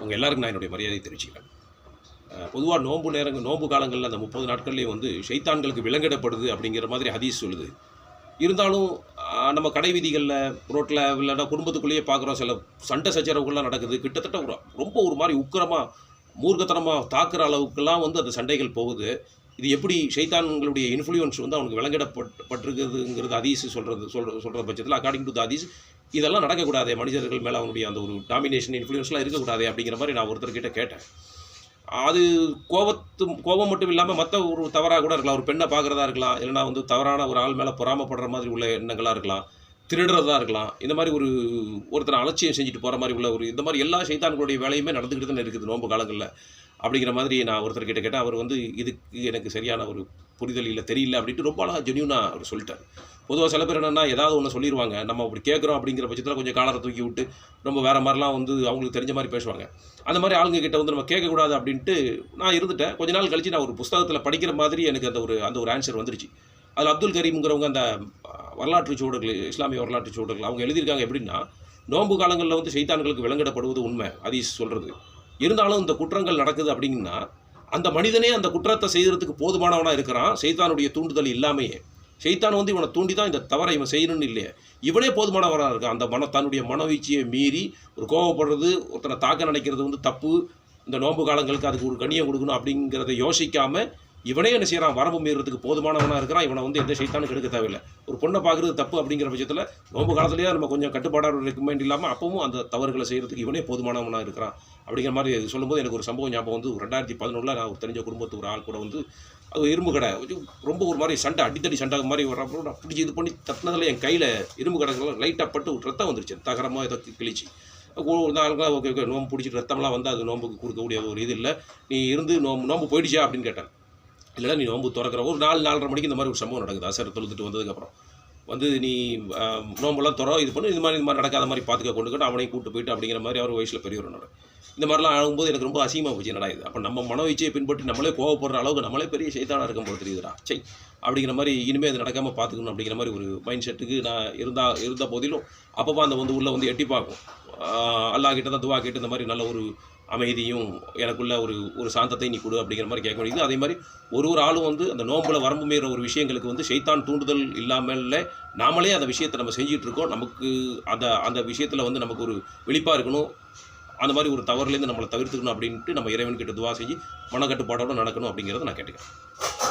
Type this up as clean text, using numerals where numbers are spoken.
உங்கள் எல்லாருக்கும் நான் என்னுடைய மரியாதையை தெரிவிச்சுக்கிறேன். பொதுவாக நோன்பு காலங்களில் அந்த 30 நாட்கள்லேயே வந்து ஷைத்தான்களுக்கு விலங்கிடப்படுது அப்படிங்கிற மாதிரி ஹதீஸ் சொல்லுது. இருந்தாலும் நம்ம கடை வீதிகளில் ரோட்டில் இல்லைன்னா குடும்பத்துக்குள்ளேயே பார்க்குறோம், சில சண்டை சச்சரவுகள்லாம் நடக்குது. கிட்டத்தட்ட ரொம்ப ஒரு மாதிரி உக்கிரமாக மூர்க்கத்தனமாக தாக்குற அளவுக்குலாம் வந்து அந்த சண்டைகள் போகுது. இது எப்படி ஷைத்தான்களுடைய இன்ஃப்ளூயன்ஸ் வந்து அவனுக்கு விலங்கிடப்பட்டிருக்குதுங்கிறது ஹதீஸ் சொல்கிற பட்சத்தில் அக்கார்டிங் டு த ஹதீஸ் இதெல்லாம் நடக்கக்கூடாது, மனிதர்கள் மேலே அவனுடைய அந்த ஒரு டாமினேஷன் இன்ஃப்ளூயன்ஸ்லாம் இருக்கக்கூடாது அப்படிங்கிற மாதிரி நான் ஒருத்தர்கிட்ட கேட்டேன். அது கோபம் மட்டும் இல்லாமல் மற்ற ஒரு தவறாக கூட இருக்கலாம். ஒரு பெண்ணை பார்க்குறதா இருக்கலாம், இல்லைனா வந்து தவறான ஒரு ஆள் மேலே பொறாமப்படுற மாதிரி உள்ள எண்ணங்களாக இருக்கலாம், திருடுறதா இருக்கலாம். இந்த மாதிரி ஒருத்தரை அலட்சியம் செஞ்சுட்டு போகிற மாதிரி உள்ள இந்த மாதிரி எல்லா ஷைத்தான்களுடைய வேலையுமே நடந்துக்கிட்டு தான் இருக்குது நோன்பு காலங்களில் அப்படிங்கிற மாதிரி நான் ஒருத்தர்கிட்ட கேட்டேன். அவர் வந்து இதுக்கு எனக்கு சரியான ஒரு புரிதல் இல்லை, தெரியல அப்படின்ட்டு ரொம்ப அழகாக ஜென்யூனாக அவர் சொல்லிட்டார். பொதுவாக சில பேர் என்னென்னா ஏதாவது ஒன்று சொல்லிடுவாங்க, நம்ம அப்படி கேட்குறோம் அப்படிங்கிற பட்சத்தில் கொஞ்சம் காலரை தூக்கி விட்டு ரொம்ப வேறு மாதிரிலாம் வந்து அவங்களுக்கு தெரிஞ்ச மாதிரி பேசுவாங்க. அந்த மாதிரி ஆளுங்க கிட்ட வந்து நம்ம கேட்கக்கூடாது அப்படின்ட்டு நான் இருந்துட்டேன். கொஞ்ச நாள் கழித்து நான் ஒரு புத்தகத்தில் படிக்கிற மாதிரி எனக்கு அந்த ஒரு ஆன்சர் வந்துருச்சு. அதில் அப்துல் கரீம்ங்கிறவங்க அந்த வரலாற்று சூழல்கள், இஸ்லாமிய வரலாற்று சூழல்கள் அவங்க எழுதியிருக்காங்க. எப்படின்னா, நோன்பு காலங்களில் வந்து ஷைத்தான்களுக்கு விலங்கிடப்படுவது உண்மை, ஹதீஸ் சொல்கிறது. இருந்தாலும் இந்த குற்றங்கள் நடக்குது அப்படிங்கன்னா அந்த மனிதனே அந்த குற்றத்தை செய்கிறதுக்கு போதுமானவனாக இருக்கிறான், ஷைத்தானுடைய தூண்டுதல் இல்லாமையே. ஷைத்தான் வந்து இவனை தூண்டி தான் இந்த தவறை இவன் செய்யணும்னு இல்லையே, இவனே போதுமானவராக இருக்கான். அந்த தன்னுடைய மனவீழ்ச்சியை மீறி ஒரு கோவப்படுறது, ஒருத்தனை தாக்க நினைக்கிறது வந்து தப்பு. இந்த நோன்பு காலங்களுக்கு அதுக்கு ஒரு கண்ணியம் கொடுக்கணும் அப்படிங்கிறத யோசிக்காமல் இவனே என்ன செய்கிறான், வரம்பு மீறதுக்கு போதுமானவனாக இருக்கிறான். இவனை வந்து எந்த ஷைத்தானுக்கு எடுக்க தேவையில்லை. ஒரு பொண்ணை பார்க்குறது தப்பு அப்படிங்கிற பட்சத்தில் நோன்பு காலத்துலேயே நம்ம கொஞ்சம் கட்டுப்பாடாக ரெக்கமெண்ட் இல்லாமல் அப்பவும் அந்த தவறுகளை செய்கிறதுக்கு இவனே போதுமானவனாக இருக்கிறான் அப்படிங்கிற மாதிரி சொல்லும்போது எனக்கு ஒரு சம்பவம் ஞாபகம் வந்து 2011 நான் ஒரு தெரிஞ்ச குடும்பத்து ஒரு ஆள் கூட வந்து அது இரும்பு கடை ரொம்ப ஒரு மாதிரி சண்டை, அடித்தடி சண்டை மாதிரி வர்றப்போ நான் பிடிச்சி இது பண்ணி தட்டினதில் என் கையில் இரும்பு கடைகள் லைட்டாக பட்டு ரத்தம் வந்துருச்சு, தகரமாக இதை கிழிச்சு. நாளுங்களாம் ஓகே நோம்பு பிடிச்சிட்டு ரத்தம்லாம் வந்து அது நோம்புக்கு கொடுக்கக்கூடிய ஒரு இது இல்லை. நீ இருந்து நோம்பு போயிடுச்சா அப்படின்னு கேட்டேன். இல்லைனா நீ நோம்பு திறக்கிற ஒரு 4-4:30 மணிக்கு இந்த மாதிரி ஒரு சம்பவம் நடக்குது. அசர் தொழுதுட்டு வந்ததுக்கப்புறம் வந்து நீ நோம்பெல்லாம் இது பண்ணி இது மாதிரி நடக்காத மாதிரி பார்த்துக்க கொண்டுக்கிட்டு அவனையும் கூப்பிட்டு போயிட்டு அப்படிங்கிற மாதிரி அவர் வயசில் பெரியவர் நட இந்த மாதிரிலாம் ஆகும்போது எனக்கு ரொம்ப அசிங்கமாக போச்சு. என்னடா இது, அப்போ நம்ம மனவீச்சையை பின்பற்றி நம்மளே கோவப்படுற அளவுக்கு நம்மளே பெரிய ஷைத்தானாக இருக்கும் போது தெரியுதுடா சை அப்படிங்கிற மாதிரி. இனிமேல் அது நடக்காமல் பார்த்துக்கணும் அப்படிங்கிற மாதிரி ஒரு மைண்ட் செட்டுக்கு நான் இருந்த போதிலும் அப்பப்போ அந்த வந்து உள்ளே வந்து எட்டி பார்க்கும். அல்லாஹ் கிட்ட தான் துவா கேட்டு இந்த மாதிரி நல்ல ஒரு அமைதியும் எனக்குள்ள ஒரு சாந்தத்தை நீ கொடு அப்படிங்கிற மாதிரி கேட்க வேண்டியது. அதே மாதிரி ஒரு ஆளும் வந்து அந்த நோம்பில் வரம்பு மீற ஒரு விஷயங்களுக்கு வந்து ஷைத்தான் தூண்டுதல் இல்லாமல் நாமளே அந்த விஷயத்தை நம்ம செஞ்சிட்ருக்கோம். நமக்கு அந்த விஷயத்தில் வந்து நமக்கு ஒரு விழிப்பாக இருக்கணும். அந்த மாதிரி ஒரு தவறுலேருந்து நம்மளை தவிர்த்துக்கணும் அப்படின்ட்டு நம்ம இறைவன்கிட்ட துவா செஞ்சு மனக்கட்டுப்பாடோடு நடக்கணும் அப்படிங்கிறத நான் கேட்டுக்கிறேன்.